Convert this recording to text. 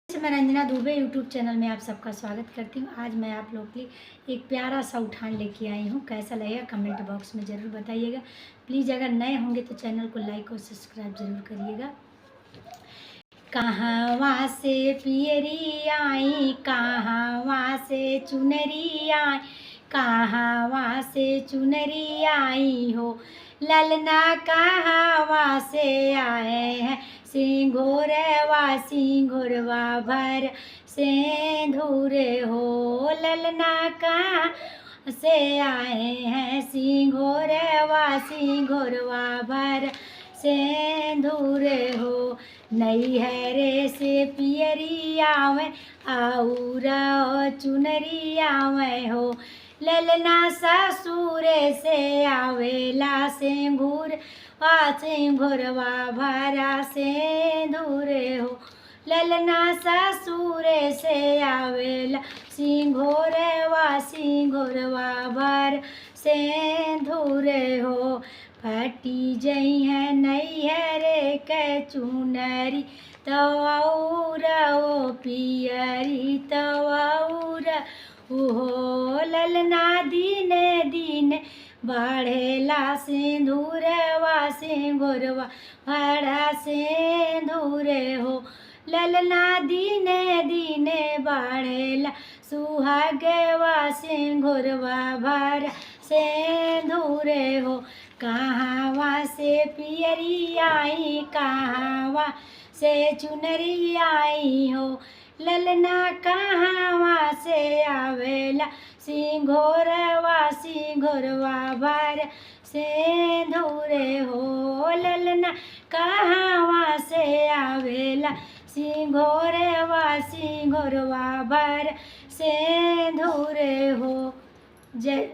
मैं Ranjana Dubey YouTube channel में आप सबका स्वागत करती हूँ। आज मैं आप लोग के लिए एक प्यारा सा उठान लेके आई हूँ। कैसा लगेगा कमेंट बॉक्स में ज़रूर बताइएगा। प्लीज़ अगर नए होंगे तो चैनल को लाइक और सब्सक्राइब ज़रूर करिएगा। कहाँ से पियरी आई, कहाँ से चुनरी आई, कहाँ से चुनरी आई हो, ललना कहाँ से आए हैं, सिंघोरवा सिंघोरवा भर सिंदूर हो, ललना कहाँ से आए हैं, सिंघोरवा सिंघोरवा भर सिंदूर हो। नैहरे से पियरी आवे और चुनरी आवे हो, ललना ससुर से आवेला सिंघूर वा सिंघोरवा भरा सिंदूर हो, ललना ससुर से आवेला सिंघोरवा सिंघोरवा भर सिंदूर हो। फटी जई है नैहरे के चुनरी तवौर ओ पियरी तवौर हो, ललना दिने दिने बढ़ेला सिंदूरवा सिंघोरवा भरा सिंदूर हो, ललना दिने दिने बढ़ेला सुहागवा सिंघोरवा भरा सिंदूर हो। कहाँ से पियरी आई, कहाँ से चुनरी आई हो, ललना कहाँ से आवेला सिंघोरवा सिंघोरवा भर सिंदूर हो, ललना कहाँ से आवेला सिंघोरवा सिंघोरवा भर सिंदूर हो। जय